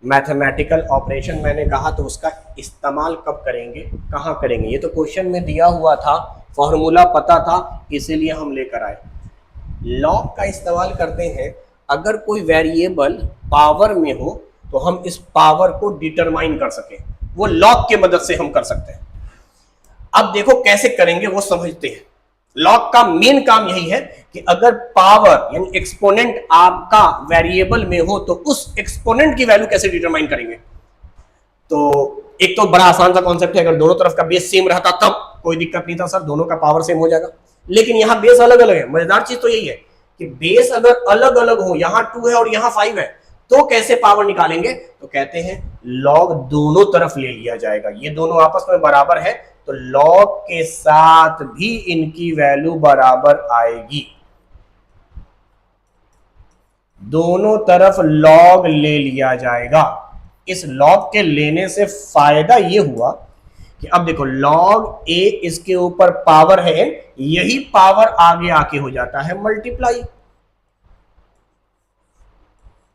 Speaker 1: मैथमेटिकल ऑपरेशन मैंने कहा, तो उसका इस्तेमाल कब करेंगे, कहां करेंगे, ये तो क्वेश्चन में दिया हुआ था, फॉर्मूला पता था, इसीलिए हम लेकर आए। लॉग का इस्तेमाल करते हैं अगर कोई वेरिएबल पावर में हो तो हम इस पावर को डिटरमाइन कर सकें, वो लॉग के मदद से हम कर सकते हैं। अब देखो कैसे करेंगे वो समझते हैं। लॉग का मेन काम यही है कि अगर पावर यानी एक्सपोनेंट आपका वेरिएबल में हो तो उस एक्सपोनेंट की वैल्यू कैसे डिटरमाइन करेंगे। तो एक तो बड़ा आसान सा कॉन्सेप्ट है, अगर दोनों तरफ का बेस सेम रहता तब कोई दिक्कत नहीं था सर, दोनों का पावर सेम हो जाएगा, लेकिन यहां बेस अलग अलग है। मजेदार चीज तो यही है कि बेस अगर अलग अलग हो, यहां 2 है और यहां 5 है, तो कैसे पावर निकालेंगे। तो कहते हैं लॉग दोनों तरफ ले लिया जाएगा, ये दोनों आपस में बराबर है तो लॉग के साथ भी इनकी वैल्यू बराबर आएगी। दोनों तरफ लॉग ले लिया जाएगा। इस लॉग के लेने से फायदा ये हुआ कि अब देखो लॉग ए इसके ऊपर पावर है, यही पावर आगे आके हो जाता है मल्टीप्लाई।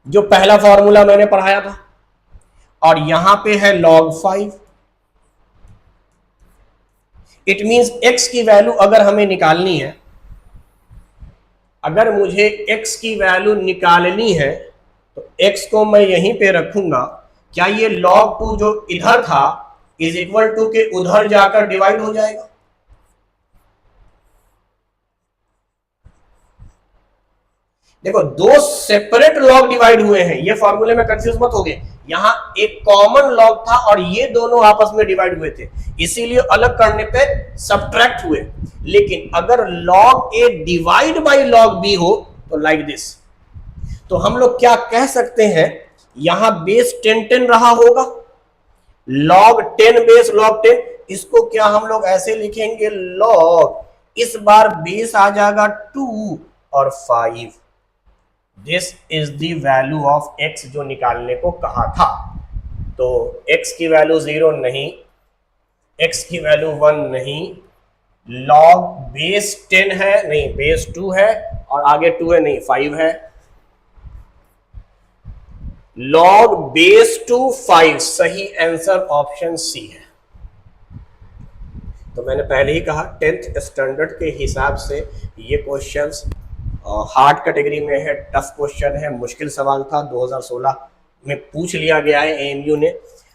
Speaker 1: जो पहला फॉर्मूला मैंने पढ़ाया था और यहां पे है log 5। इट मींस x की वैल्यू अगर हमें निकालनी है, अगर मुझे x की वैल्यू निकालनी है तो x को मैं यहीं पे रखूंगा। क्या ये log 2 जो इधर था इज इक्वल टू के उधर जाकर डिवाइड हो जाएगा? देखो, दो सेपरेट लॉग डिवाइड हुए हैं, ये फॉर्मूले में कंफ्यूज मत हो गए। यहां एक कॉमन लॉग था और ये दोनों आपस में डिवाइड हुए थे, इसीलिए अलग करने पे सब्ट्रैक्ट हुए। लेकिन अगर log a divide by log b हो तो लाइक दिस, तो हम लोग क्या कह सकते हैं, यहां बेस 10 रहा होगा, log 10 बेस log 10, इसको क्या हम लोग ऐसे लिखेंगे, log, इस बार बेस आ जाएगा 2 और 5। This is the value of x जो निकालने को कहा था। तो x की वैल्यू 0 नहीं, x की वैल्यू 1 नहीं, log बेस 10 है नहीं, बेस 2 है और आगे 2 है नहीं, 5 है, log बेस 2 5, सही आंसर ऑप्शन सी है। तो मैंने पहले ही कहा 10th स्टैंडर्ड के हिसाब से ये क्वेश्चंस हार्ड कैटेगरी में है, टफ क्वेश्चन है, मुश्किल सवाल था, 2016 में पूछ लिया गया है एएमयू ने।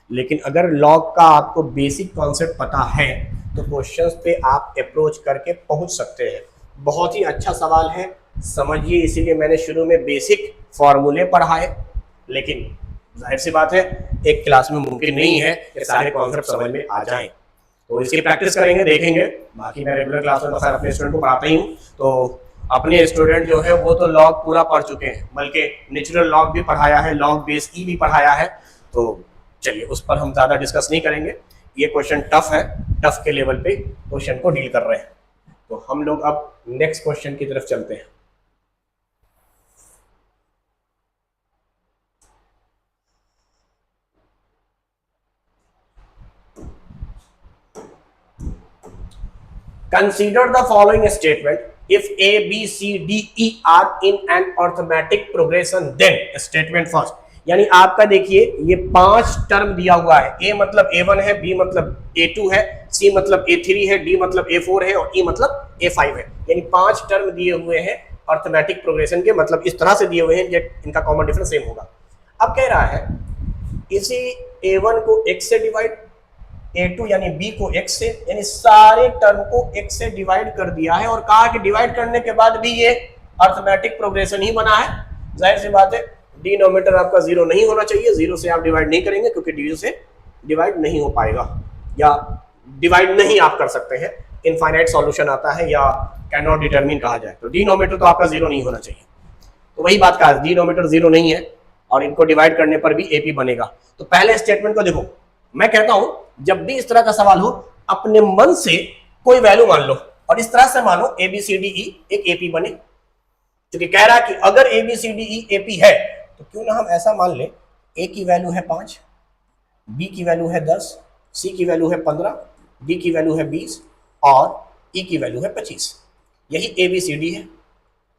Speaker 1: लेकिन अगर लॉग का आपको बेसिक कॉन्सेप्ट पता है तो क्वेश्चंस पे आप अप्रोच करके पहुंच सकते हैं। बहुत ही अच्छा सवाल है, समझिए, इसीलिए मैंने शुरू में बेसिक फॉर्मूले पढ़ाए। लेकिन जाहिर सी बात है एक क्लास में मुमकिन नहीं है कि सारे कॉन्सेप्ट समझ में आ जाएं, तो इसकी प्रैक्टिस करेंगे, देखेंगे। बाकी मैं रेगुलर क्लास में अपने स्टूडेंट को पढ़ाता ही हूँ, तो अपने स्टूडेंट जो है वो तो लॉग पूरा पढ़ चुके हैं, बल्कि नेचुरल लॉग भी पढ़ाया है, लॉग बेस ई भी पढ़ाया है। तो चलिए उस पर हम ज़्यादा डिस्कस नहीं करेंगे, ये क्वेश्चन टफ है, टफ के लेवल पे क्वेश्चन को डील कर रहे हैं। तो हम लोग अब नेक्स्ट क्वेश्चन की तरफ चलते हैं। Consider the following statement. If A, B, C, D, E are in an arithmetic progression, then statement first. यानी आपका देखिए ये 5 टर्म दिया हुआ है, A मतलब A1 है, B मतलब A2 है, C मतलब A3 है, D मतलब A4 है और E मतलब A5 है। यानी 5 टर्म दिए हुए हैं अर्थमेटिक प्रोग्रेशन के, मतलब इस तरह से दिए हुए हैं, इनका कॉमन डिफरेंस सेम होगा। अब कह रहा है इसी A1 को x से डिवाइड, A2 यानी B को x से, यानी सारे टर्म को x से डिवाइड कर दिया है और कहा कि डिवाइड करने के बाद भी ये अर्थमेटिक प्रोग्रेशन ही बना है। जाहिर सी बात है डिनोमिनेटर आपका 0 नहीं होना चाहिए, 0 से आप डिवाइड नहीं करेंगे क्योंकि 0 से डिवाइड नहीं हो पाएगा, या डिवाइड नहीं आप कर सकते हैं, इनफाइनाइट सॉल्यूशन आता है या कैन नॉट डिटरमिन कहा जाए। तो डिनोमिनेटर तो आपका 0 नहीं होना चाहिए। तो वही बात कहा, डिनोमिनेटर 0 नहीं है और इनको डिवाइड करने पर भी AP बनेगा। तो पहले स्टेटमेंट को देखो, मैं कहता हूं जब भी इस तरह का सवाल हो अपने मन से कोई वैल्यू मान लो और इस तरह से मानो ABCDE एक AP बने, क्योंकि कह रहा है कि अगर ABCDE AP है तो क्यों ना हम ऐसा मान ले A की वैल्यू है 5, B की वैल्यू है 10, C की वैल्यू है 15, D की वैल्यू है 20 और E की वैल्यू है 25। यही ABCD है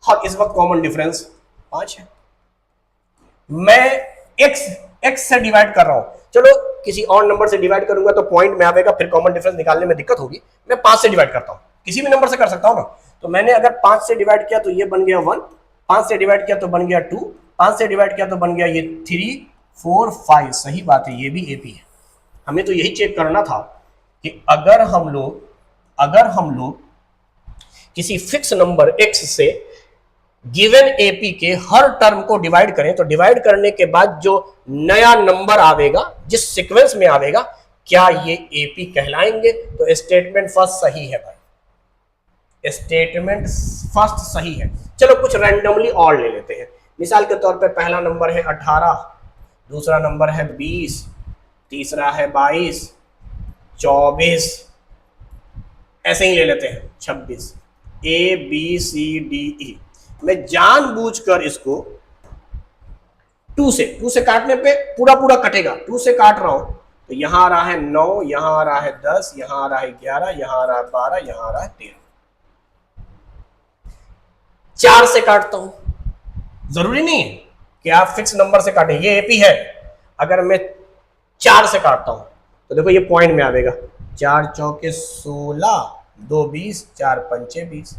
Speaker 1: और इस वक्त कॉमन डिफरेंस 5 है। मैं x से डिवाइड कर रहा हूं, चलो किसी और नंबर से डिवाइड करूंगा तो पॉइंट में आएगा, फिर कॉमन डिफरेंस निकालने में दिक्कत होगी। मैं 5 से डिवाइड करता हूं, किसी भी नंबर से कर सकता हूं ना। तो मैंने अगर 5 से डिवाइड किया तो ये बन गया 1, 5 से डिवाइड किया तो बन गया 2, 5 से डिवाइड किया तो बन गया ये 3, 4, 5। सही बात है, ये भी AP है। हमें तो यही चेक करना था कि अगर हम लोग किसी फिक्स नंबर x से गिवन AP के हर टर्म को डिवाइड करें तो डिवाइड करने के बाद जो नया नंबर आवेगा, जिस सीक्वेंस में आवेगा, क्या ये AP कहलाएंगे? तो स्टेटमेंट फर्स्ट सही है भाई, स्टेटमेंट फर्स्ट सही है। चलो कुछ रैंडमली और ले लेते हैं। मिसाल के तौर पे पहला नंबर है 18, दूसरा नंबर है 20, तीसरा है 22, 24, ऐसे ही ले लेते हैं 26। ABCDE मैं जानबूझकर इसको 2 से काटने पे पूरा कटेगा, 2 से काट रहा हूं तो यहां आ रहा है 9, यहां आ रहा है 10, यहां आ रहा है 11, यहां आ रहा है 12, यहां आ रहा है 13। 4 से काटता हूं, जरूरी नहीं है कि आप फिक्स नंबर से काटें, ये AP है। अगर मैं 4 से काटता हूं तो देखो ये पॉइंट में आएगा, 4 चौके 16, 2 20, 4 पंचे 20।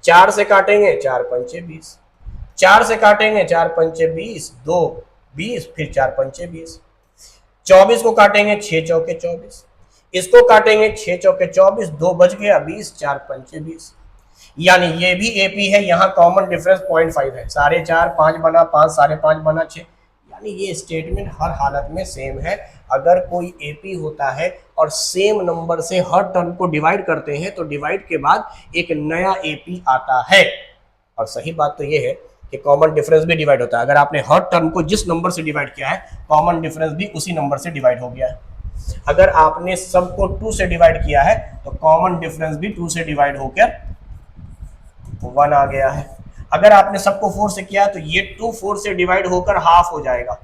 Speaker 1: 4 से काटेंगे 4 पंचे 20, 4 से काटेंगे 4 पंचे 20, 2 20, फिर 4 पंचे 20। 24 को काटेंगे 6 चौके 24, इसको काटेंगे 6 चौके 24, 2 बच गया 20, 4 पंचे 20। यानी ये भी एपी है, यहाँ कॉमन डिफरेंस 0.5 है, 4.5 5 बना 5, 5.5 बना 6। यानी ये स्टेटमेंट हर हालत में सेम है। अगर कोई एपी होता है और सेम नंबर से हर टर्म को डिवाइड करते हैं तो डिवाइड के बाद एक नया एपी आता है। और सही बात तो ये है कि कॉमन डिफरेंस भी डिवाइड होता है। अगर आपने हर टर्म को जिस नंबर से डिवाइड किया है, कॉमन डिफरेंस भी उसी नंबर से डिवाइड हो गया है। अगर आपने सबको 2 से डिवाइड किया है तो कॉमन डिफरेंस भी 2 से डिवाइड होकर 1 आ गया है। अगर आपने सबको 4 से किया तो ये 2 4 से डिवाइड होकर हाफ हो जाएगा,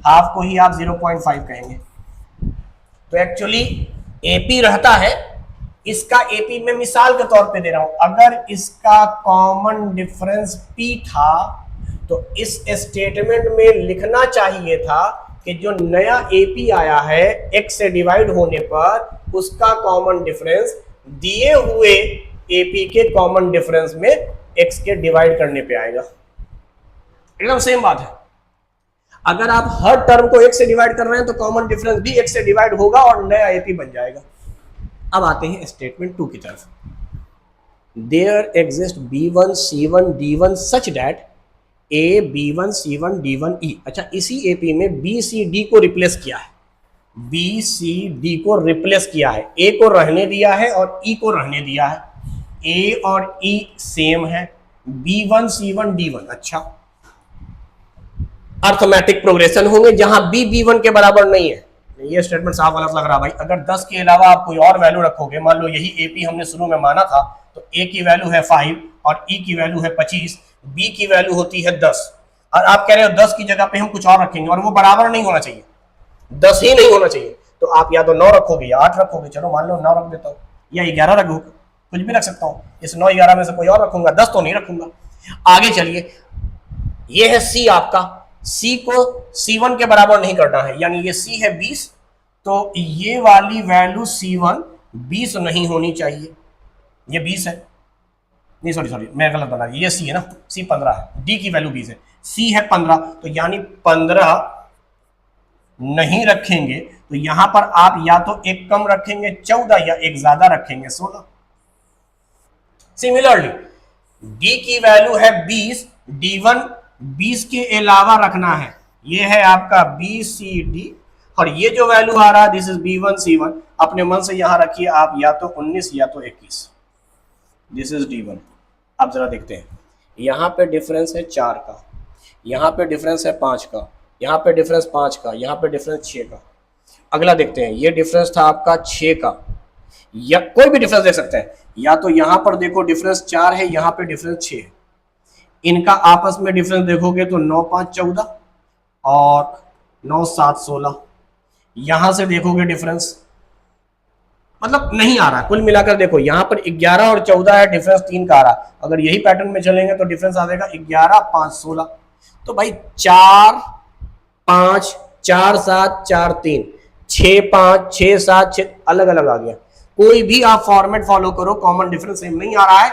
Speaker 1: हाफ को ही आप 0.5 कहेंगे। तो एक्चुअली एपी रहता है, इसका एपी मैं मिसाल के तौर पे दे रहा हूं। अगर इसका कॉमन डिफरेंस p था तो इस स्टेटमेंट में लिखना चाहिए था कि जो नया एपी आया है x से डिवाइड होने पर उसका कॉमन डिफरेंस दिए हुए एपी के कॉमन डिफरेंस में x के डिवाइड करने पे आएगा। एकदम सेम बात है। अगर आप हर टर्म को x से डिवाइड कर रहे हैं तो कॉमन डिफरेंस भी x से डिवाइड होगा और नया एपी बन जाएगा। अब आते हैं स्टेटमेंट 2 की तरफ। There exist b1 c1 d1 such that a b1 c1 d1 e। अच्छा, इसी एपी में b c d को रिप्लेस किया है, b c d को रिप्लेस किया है, a को रहने दिया है और e को रहने दिया है। a और e सेम है, b1 c1 d1। अच्छा, अर्थमेटिक प्रोग्रेशन होंगे जहां b b1 के बराबर नहीं है। ये स्टेटमेंट साफ गलत लग रहा भाई। अगर 10 के अलावा आप कोई और वैल्यू रखोगे, मान लो यही एपी हमने शुरू में माना था, तो a की वैल्यू है 5 और e की वैल्यू है 25, b की वैल्यू होती है 10, और आप कह रहे हो 10 की जगह पे हम कुछ और रखेंगे और वो बराबर नहीं होना चाहिए, 10 ही नहीं होना चाहिए। तो आप या तो 9 रखोगे या 8 रखोगे। चलो मान लो 9 रख देता हूँ या 11 रखोगे, कुछ भी रख सकता हूँ। इस 9 11 में से कोई और रखूंगा, 10 तो नहीं रखूंगा। आगे चलिए, ये है c आपका, c को c1 के बराबर नहीं करना है, यानी ये c है 20, तो ये वाली वैल्यू c1 20 नहीं होनी चाहिए, ये 20 है, नहीं सॉरी मैं गलत बना, ये c है ना, c 15 है, d की वैल्यू 20 है, c है 15, तो यानी 15 नहीं रखेंगे। तो यहां पर आप या तो एक कम रखेंगे 14 या एक ज्यादा रखेंगे 16। सिमिलरली d की वैल्यू है 20, d1 20 के अलावा रखना है, ये है आपका BCD, और ये जो वैल्यू आ रहा है दिस इज B1 C1, अपने मन से यहां रखिए आप, या तो 19 या तो 21, दिस इज D1। अब जरा देखते हैं, यहां पे डिफरेंस है 4 का, यहां पे डिफरेंस है 5 का, यहां पे डिफरेंस 5 का, यहां पे डिफरेंस 6 का। अगला देखते हैं, ये डिफरेंस था आपका 6 का, या कोई भी डिफरेंस देख सकते हैं, या तो यहां पर देखो डिफरेंस 4 है, यहां पे डिफरेंस 6 है, इनका आपस में डिफरेंस देखोगे तो 9 5 14 और 9 7 16। यहां से देखोगे डिफरेंस मतलब नहीं आ रहा, कुल मिलाकर देखो यहां पर 11 और 14 है, डिफरेंस 3 का आ रहा। अगर यही पैटर्न में चलेंगे तो डिफरेंस आ जाएगा 11 5 16। तो भाई 4 5 4 7 4 3 6 5 6 7 6 अलग अलग आ गया। कोई भी आप फॉर्मेट फॉलो करो, कॉमन डिफरेंस सेम नहीं आ रहा है,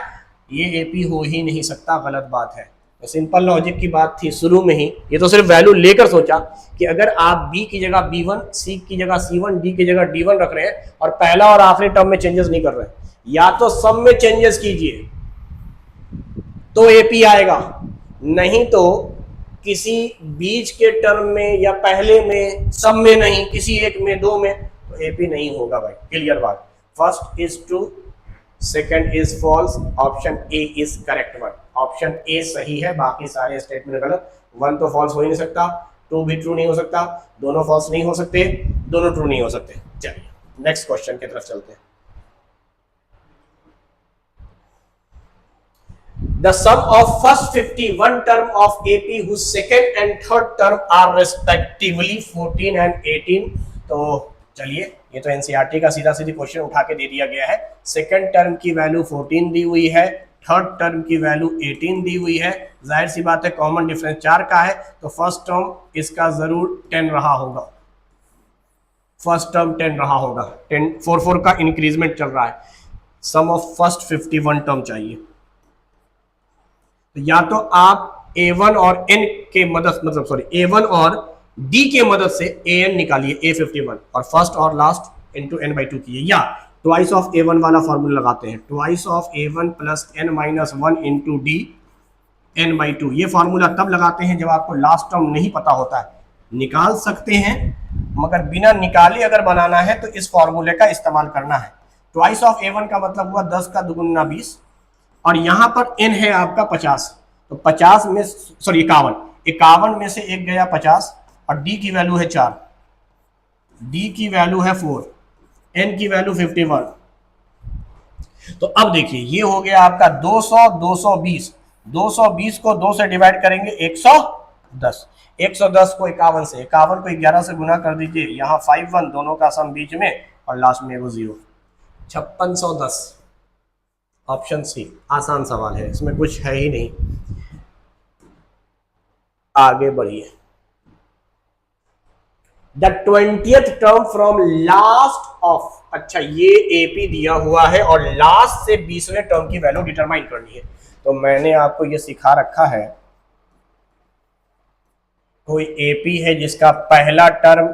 Speaker 1: ये एपी हो ही नहीं सकता, गलत बात है। तो सिंपल लॉजिक की बात थी शुरू में ही, ये तो सिर्फ वैल्यू लेकर सोचा कि अगर आप b की जगह b1, c की जगह c1, d की जगह d1 रख रहे हैं और पहला और आखिरी टर्म में चेंजेस नहीं कर रहे हैं, या तो सब में चेंजेस कीजिए तो एपी आएगा, नहीं तो किसी बीच के टर्म में या पहले में, सब में नहीं, किसी एक में, दो में, तो एपी नहीं होगा भाई। क्लियर बात। First is true, second is false, option A is correct one. Option A सही है, बाकी सारे स्टेटमेंट गलत। 1 तो फॉल्स हो ही नहीं सकता, 2 भी ट्रू नहीं हो सकता, दोनों फॉल्स नहीं हो सकते, दोनों ट्रू नहीं हो सकते। चलिए नेक्स्ट क्वेश्चन की तरफ चलते हैं। The sum of first 51 term of AP whose second and third term are respectively 14 and 18। तो चलिए, ये तो एनसीईआरटी का सीधा सीधी क्वेश्चन उठा के दे दिया गया है। सेकंड टर्म की वैल्यू 14 दी हुई है, थर्ड टर्म की वैल्यू 18 दी हुई है। जाहिर सी बात है कॉमन डिफरेंस 4 का है, तो फर्स्ट टर्म इसका जरूर 10 रहा होगा। फर्स्ट टर्म 10 रहा होगा, 10 4 4 का इंक्रीजमेंट चल रहा है, सम ऑफ फर्स्ट 51 टर्म चाहिए। तो या तो आप A1 और N के मदद A1 और D के मदद से AN निकालिए, A51, और फर्स्ट और लास्ट इंटू N/2 कीजिए, या ट्वाइस ऑफ A1 वाला फॉर्मूला लगाते हैं, twice of A1 plus N-1 into D N/2। ये फॉर्मूला तब लगाते हैं जब आपको लास्ट टर्म नहीं पता होता है। निकाल सकते हैं, मगर बिना निकाले अगर बनाना है तो इस फॉर्मूले का इस्तेमाल करना है। ट्वाइस ऑफ A1 का मतलब हुआ 10 का दुगुना 20, और यहां पर N है आपका 50, तो 50 में 51 में से एक गया 50, और D की वैल्यू है 4, D की वैल्यू है 4, N की वैल्यू 51। तो अब देखिए ये हो गया आपका 200, 220, 220 को 2 से डिवाइड करेंगे 110, 110 को 51 से, 51 को 11 से गुना कर दीजिए, यहाँ 51 दोनों का सम बीच में, और लास्ट में वो 0, 5610। ऑप्शन सी आसान सवाल है, इसमें कुछ है ही नहीं। आगे बढ़िए। The 20th term from last of, अच्छा ये एपी दिया हुआ है और लास्ट से 20वें टर्म की वैल्यू डिटरमाइन करनी है। तो मैंने आपको ये सिखा रखा है, कोई एपी है जिसका पहला टर्म,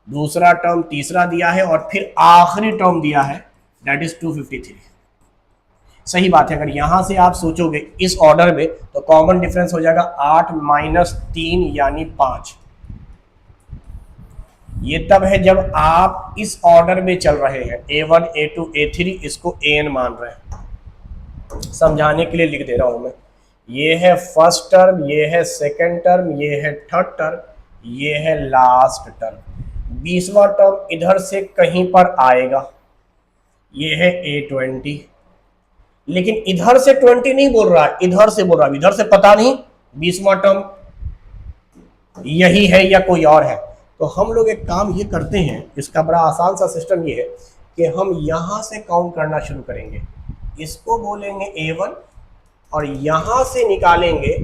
Speaker 1: दूसरा टर्म, तीसरा दिया है और फिर आखिरी टर्म दिया है, दैट इज 253। सही बात है, अगर यहां से आप सोचोगे इस ऑर्डर में तो कॉमन डिफरेंस हो जाएगा 8 माइनस 3 यानी 5। ये तब है जब आप इस ऑर्डर में चल रहे हैं, A1 A2 A3, इसको AN मान रहे हैं। समझाने के लिए लिख दे रहा हूं मैं, ये है फर्स्ट टर्म, ये है सेकंड टर्म, ये है थर्ड टर्म, ये है लास्ट टर्म। 20वां टर्म इधर से कहीं पर आएगा, ये है A20, लेकिन इधर से 20 नहीं बोल रहा है, इधर से बोल रहा है। इधर से पता नहीं 20वां टर्म यही है या कोई और है। तो हम लोग एक काम ये करते हैं, इसका बड़ा आसान सा सिस्टम ये है कि हम यहां से काउंट करना शुरू करेंगे, इसको बोलेंगे A1 और यहां से निकालेंगे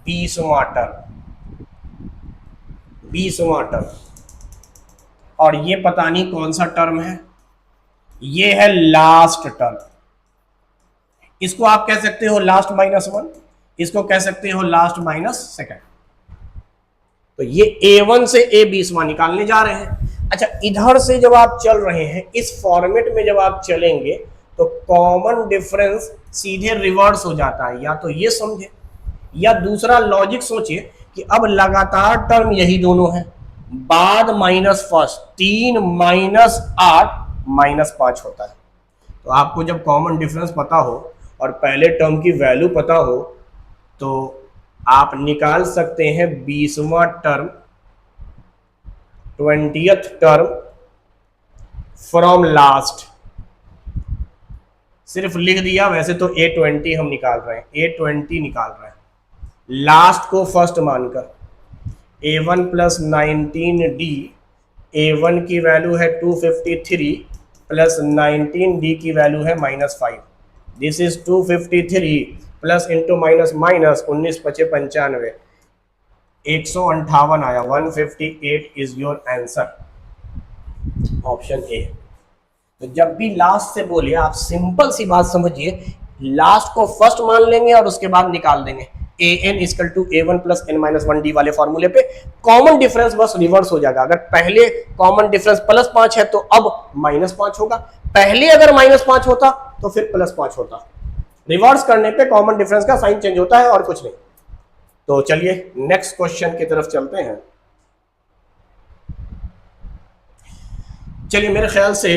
Speaker 1: 20वां टर्म, 20वां टर्म, और ये पता नहीं कौन सा टर्म है, ये है लास्ट टर्म। इसको आप कह सकते हो लास्ट -1, इसको कह सकते हो लास्ट -2। तो ये A1 से A20वां निकालने जा रहे हैं। अच्छा, इधर से जब आप चल रहे हैं, इस फॉर्मेट में जब आप चलेंगे तो कॉमन डिफरेंस सीधे रिवर्स हो जाता है। या तो ये समझे, या दूसरा लॉजिक सोचिए कि अब लगातार टर्म यही दोनों है, बाद माइनस फर्स्ट, 3 माइनस 8 -5 होता है। तो आपको जब कॉमन डिफरेंस पता हो और पहले टर्म की वैल्यू पता हो तो आप निकाल सकते हैं 20वां term, 20th term from last. सिर्फ लिख दिया, वैसे तो A20 हम निकाल रहे हैं, A20 निकाल रहे हैं, लास्ट को फर्स्ट मानकर। A1 प्लस 19D, A1 की वैल्यू है 253 प्लस 19D की वैल्यू है -5। This is 253 plus into minus minus 19 × 5 = 95, 158 आया। 158 is your answer, option A. तो जब भी लास्ट से बोलिए आप सिंपल सी बात समझिए, लास्ट को फर्स्ट मान लेंगे और उसके बाद निकाल देंगे। AN = A1 + N-1D वाले फॉर्मूले पे कॉमन डिफरेंस बस रिवर्स हो जाएगा। अगर पहले कॉमन डिफरेंस +5 है तो अब -5 होगा, पहले अगर -5 होता तो फिर +5 होता। रिवर्स करने पे कॉमन डिफरेंस का साइन चेंज होता है और कुछ नहीं। तो चलिए नेक्स्ट क्वेश्चन की तरफ चलते हैं। चलिए, मेरे ख्याल से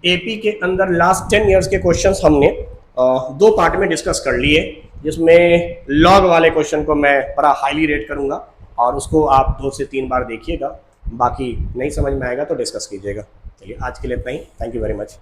Speaker 1: एपी के अंदर लास्ट 10 ईयर्स के क्वेश्चंस हमने 2 पार्ट में डिस्कस कर लिए, जिसमें लॉग वाले क्वेश्चन को मैं बड़ा हाईली रेट करूंगा और उसको आप 2 से 3 बार देखिएगा, बाकी नहीं समझ में आएगा तो डिस्कस कीजिएगा। चलिए आज के लिए इतना ही, थैंक यू वेरी मच।